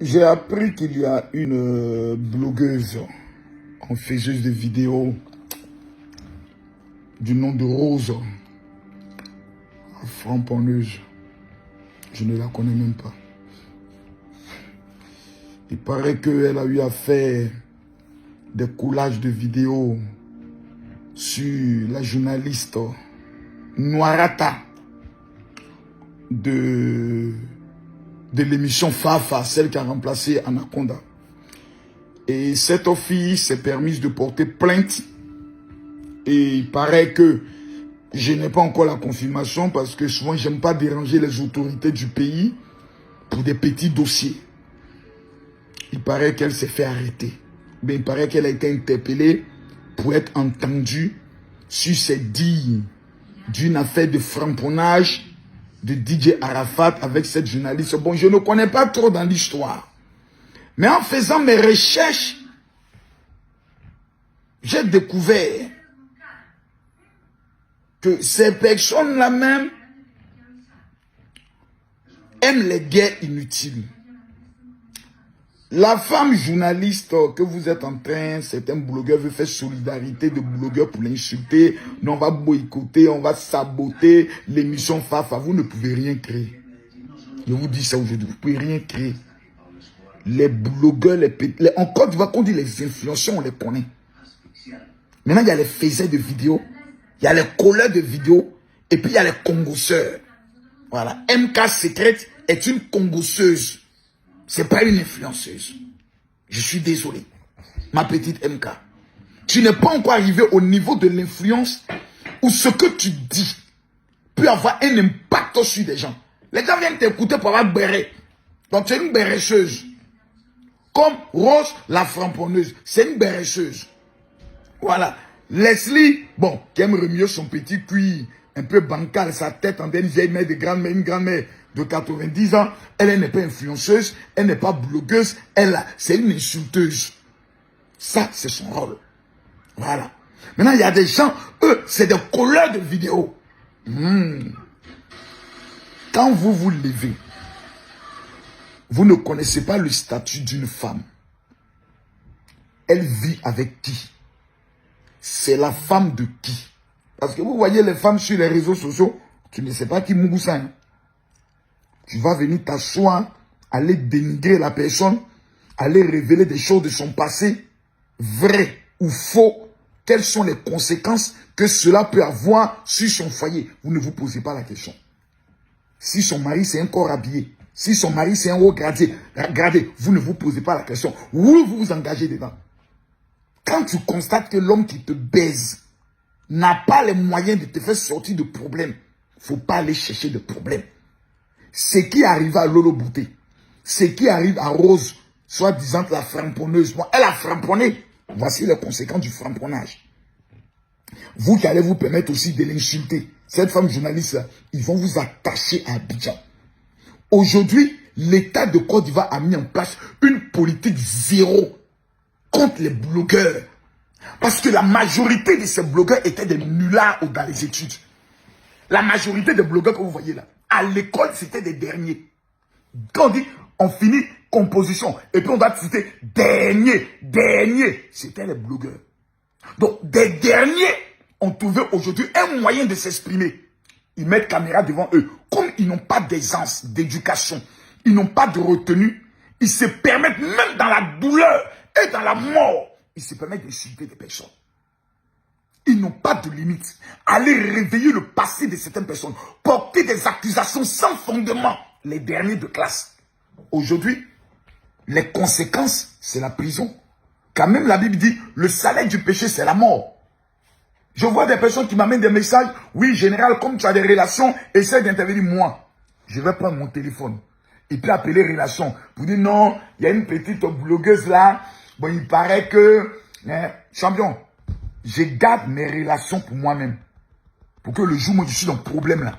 J'ai appris qu'il y a une blogueuse en faiseuse de vidéos du nom de Rose, framponneuse. Je ne la connais même pas. Il paraît qu'elle a eu à faire des collages de vidéos sur la journaliste Noirata de l'émission Fafa, celle qui a remplacé Anaconda. Et cette fille s'est permise de porter plainte. Et il paraît que je n'ai pas encore la confirmation parce que souvent j'aime pas déranger les autorités du pays pour des petits dossiers. Il paraît qu'elle s'est fait arrêter. Mais il paraît qu'elle a été interpellée pour être entendue sur ses dires d'une affaire de framponnage de DJ Arafat avec cette journaliste. Bon, je ne connais pas trop dans l'histoire. Mais en faisant mes recherches, j'ai découvert que ces personnes-là même aiment les guerres inutiles. La femme journaliste que vous êtes en train, certains blogueurs veulent faire solidarité de blogueurs pour l'insulter. On va boycotter, on va saboter l'émission Fafa. Vous ne pouvez rien créer. Je vous dis ça aujourd'hui, vous ne pouvez rien créer. Les blogueurs, en Côte d'Ivoire, quand on dit les influenceurs, on les connaît. Maintenant, il y a les faiseurs de vidéos, il y a les colleurs de vidéos, et puis il y a les congosseurs. Voilà. MK Secret est une congosseuse. C'est pas une influenceuse. Je suis désolé. Ma petite MK. Tu n'es pas encore arrivé au niveau de l'influence où ce que tu dis peut avoir un impact sur des gens. Les gens viennent t'écouter pour avoir béré. Donc tu es une béresseuse. Comme Rose, la framponneuse. C'est une béresseuse. Voilà. Leslie, bon, qui aime mieux son petit cuir, un peu bancal, sa tête en une vieille mère de grand-mère, une grand-mère de 90 ans. Elle n'est pas influenceuse, elle n'est pas blogueuse, c'est une insulteuse. Ça, c'est son rôle. Voilà. Maintenant, il y a des gens, eux, c'est des colleurs de vidéos. Quand vous vous levez, vous ne connaissez pas le statut d'une femme. Elle vit avec qui? C'est la femme de qui? Parce que vous voyez les femmes sur les réseaux sociaux, tu ne sais pas qui Mougoussa. Hein? Tu vas venir t'asseoir, aller dénigrer la personne, aller révéler des choses de son passé, vrai ou faux. Quelles sont les conséquences que cela peut avoir sur son foyer? Vous ne vous posez pas la question. Si son mari c'est un corps habillé, si son mari c'est un haut gradé, vous ne vous posez pas la question. Où vous vous engagez dedans? Quand tu constates que l'homme qui te baise n'a pas les moyens de te faire sortir de problèmes, il ne faut pas aller chercher de problèmes. Ce qui arrive à Lolo Bouté, ce qui arrive à Rose, soi-disant la framponneuse, bon, elle a framponné. Voici les conséquences du framponnage. Vous qui allez vous permettre aussi de l'insulter, cette femme journaliste, là, ils vont vous attacher à Abidjan. Aujourd'hui, l'État de Côte d'Ivoire a mis en place une politique zéro contre les blogueurs. Parce que la majorité de ces blogueurs étaient des nullards dans les études. La majorité des blogueurs que vous voyez là, à l'école, c'était des derniers. Quand on dit, on finit composition, et puis on doit citer dernier, c'était les blogueurs. Donc, des derniers ont trouvé aujourd'hui un moyen de s'exprimer. Ils mettent caméra devant eux. Comme ils n'ont pas d'aisance, d'éducation, ils n'ont pas de retenue, ils se permettent, même dans la douleur et dans la mort, ils se permettent d'insulter des personnes. Ils n'ont pas de limite. Aller réveiller le passé de certaines personnes, porter des accusations sans fondement, les derniers de classe. Aujourd'hui, les conséquences, c'est la prison. Quand même la Bible dit, le salaire du péché, c'est la mort. Je vois des personnes qui m'amènent des messages. Oui, général, comme tu as des relations, essaie d'intervenir. Moi, je vais prendre mon téléphone et puis appeler relation pour dire non, il y a une petite blogueuse là. Bon, il paraît que, champion, je garde mes relations pour moi-même. Pour que le jour où je suis dans le problème là,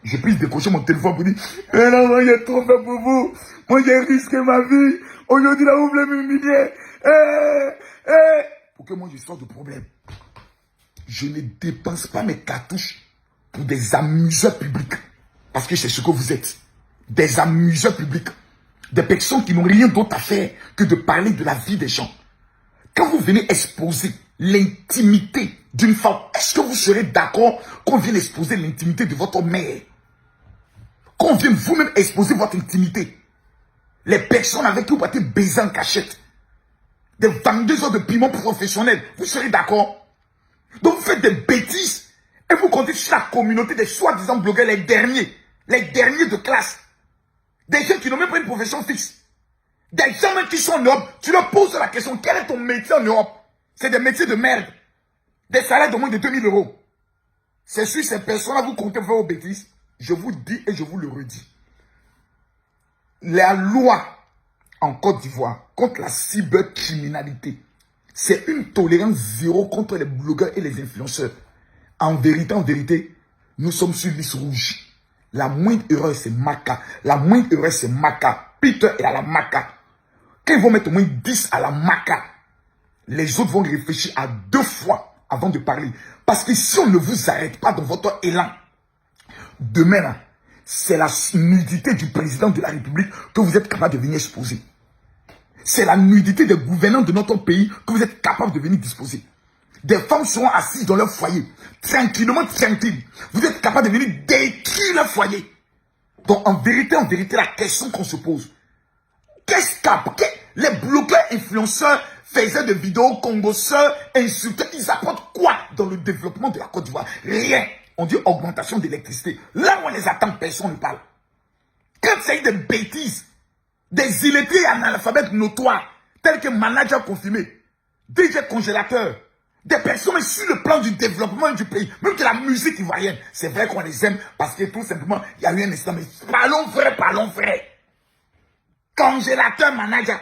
je puisse décrocher mon téléphone pour dire non, moi j'ai trop fait pour vous. Moi j'ai risqué ma vie. Aujourd'hui là, vous voulez m'humilier. Pour que moi je sorte de problème. Je ne dépense pas mes cartouches pour des amuseurs publics. Parce que c'est ce que vous êtes. Des amuseurs publics. Des personnes qui n'ont rien d'autre à faire que de parler de la vie des gens. Quand vous venez exposer l'intimité d'une femme, est-ce que vous serez d'accord qu'on vienne exposer l'intimité de votre mère? Qu'on vienne vous-même exposer votre intimité? Les personnes avec qui vous partez baiser en cachette. Des vendeuses de piments professionnels. Vous serez d'accord? Donc vous faites des bêtises et vous comptez sur la communauté des soi-disant blogueurs, les derniers de classe. Des gens qui n'ont même pas une profession fixe. Des gens même qui sont en Europe, tu leur poses la question, quel est ton métier en Europe? C'est des métiers de merde. Des salaires de moins de 2000 €. C'est sur ces personnes-là, vous comptez faire vos bêtises. Je vous dis et je vous le redis. La loi en Côte d'Ivoire contre la cybercriminalité, c'est une tolérance zéro contre les blogueurs et les influenceurs. En vérité, nous sommes sur liste rouge. La moindre erreur, c'est Maca. La moindre erreur, c'est Maca. Peter est à la Maca. Quand ils vont mettre au moins 10 à la Maca, les autres vont réfléchir à 2 fois avant de parler. Parce que si on ne vous arrête pas dans votre élan, demain, là, c'est la nudité du président de la République que vous êtes capable de venir exposer. C'est la nudité des gouvernants de notre pays que vous êtes capable de venir disposer. Des femmes seront assises dans leur foyer, tranquillement, tranquilles. Vous êtes capable de venir détruire leur foyer. Donc, en vérité, la question qu'on se pose, qu'est-ce que les blogueurs influenceurs faisaient des vidéos congoseurs, insultaient, ils apportent quoi dans le développement de la Côte d'Ivoire? Rien. On dit augmentation d'électricité. Là où on les attend, personne ne parle. Quand c'est des bêtises, des illettrés analphabètes notoires, tels que manager confirmé, DJ congélateur, des personnes sur le plan du développement du pays, même de la musique ivoirienne. C'est vrai qu'on les aime parce que tout simplement, il y a eu un instant, mais parlons vrai. Congélateur manager.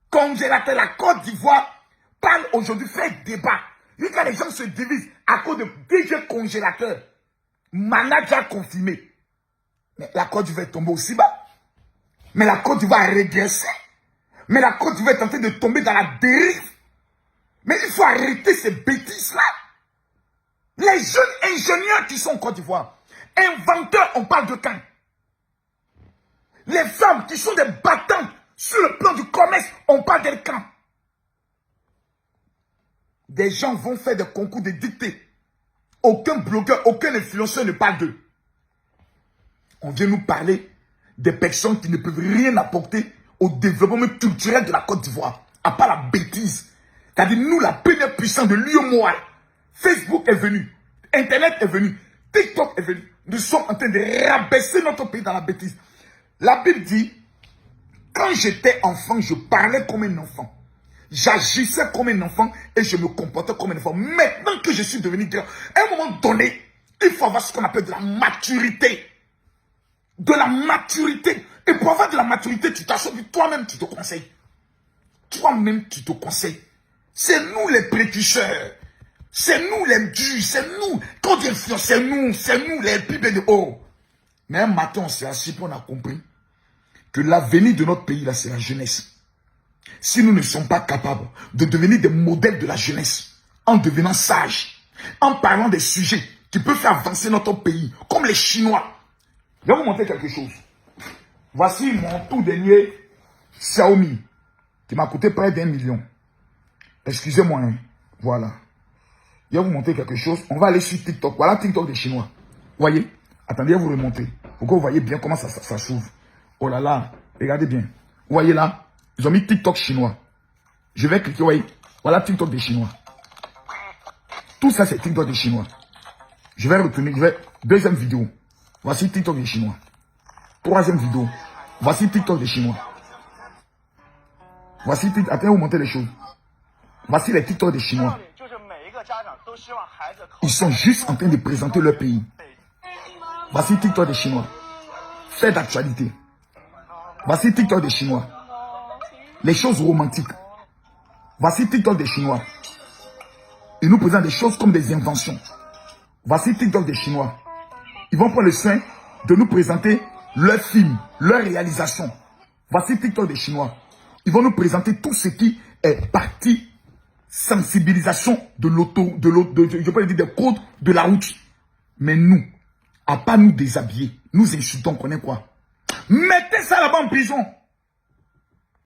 Congélateur, la Côte d'Ivoire parle aujourd'hui, fait débat. Et quand les gens se divisent à cause de DJ congélateur, manager confirmé. Mais la Côte d'Ivoire est tombée aussi bas. Mais la Côte d'Ivoire a régressé. Mais la Côte d'Ivoire est en train de tomber dans la dérive. Mais il faut arrêter ces bêtises-là. Les jeunes ingénieurs qui sont en Côte d'Ivoire, inventeurs, on parle de quand? Les femmes qui sont des battantes sur le plan du commerce, on parle d'elles quand? Des gens vont faire des concours de dictée. Aucun blogueur, aucun influenceur ne parle d'eux. On vient nous parler des personnes qui ne peuvent rien apporter au développement culturel de la Côte d'Ivoire, à part la bêtise. C'est-à-dire, nous, la première puissance de l'UEMOA, Facebook est venu, Internet est venu, TikTok est venu. Nous sommes en train de rabaisser notre pays dans la bêtise. La Bible dit, quand j'étais enfant, je parlais comme un enfant. J'agissais comme un enfant et je me comportais comme un enfant. Maintenant que je suis devenu grand, à un moment donné, il faut avoir ce qu'on appelle de la maturité. De la maturité. Et pour avoir de la maturité, tu t'assois, toi-même, tu te conseilles. Toi-même, tu te conseilles. C'est nous les précurseurs. C'est nous les durs. C'est nous. Quand on dit influence, c'est nous les pibes de haut. Mais un matin, on s'est assis et on a compris que l'avenir de notre pays, là, c'est la jeunesse. Si nous ne sommes pas capables de devenir des modèles de la jeunesse, en devenant sages, en parlant des sujets qui peuvent faire avancer notre pays, comme les Chinois. Je vais vous montrer quelque chose. Voici mon tout dernier Xiaomi, qui m'a coûté près d'1 million. Excusez-moi, hein. Voilà. Je vais vous montrer quelque chose. On va aller sur TikTok. Voilà TikTok des Chinois. Voyez? Attendez, je vais vous remonter. Pour que vous voyez bien comment ça s'ouvre. Oh là là, regardez bien. Vous voyez là? Ils ont mis TikTok chinois. Je vais cliquer, voyez. Voilà TikTok des Chinois. Tout ça, c'est TikTok des Chinois. Je vais retourner. Deuxième vidéo. Voici TikTok des Chinois. Troisième vidéo. Voici TikTok des Chinois. Voici TikTok. Attendez, vous montrer les choses. Voici les TikTok des Chinois. Ils sont juste en train de présenter leur pays. Voici TikTok des Chinois. Fait d'actualité. Voici TikTok des Chinois. Les choses romantiques. Voici TikTok des Chinois. Ils nous présentent des choses comme des inventions. Voici TikTok des Chinois. Ils vont prendre le soin de nous présenter leurs films, leurs réalisations. Voici TikTok des Chinois. Ils vont nous présenter tout ce qui est partie sensibilisation de je peux dire des codes de la route. Mais nous, à pas nous déshabiller, nous insultons, on connaît quoi? Mettez ça là-bas en prison.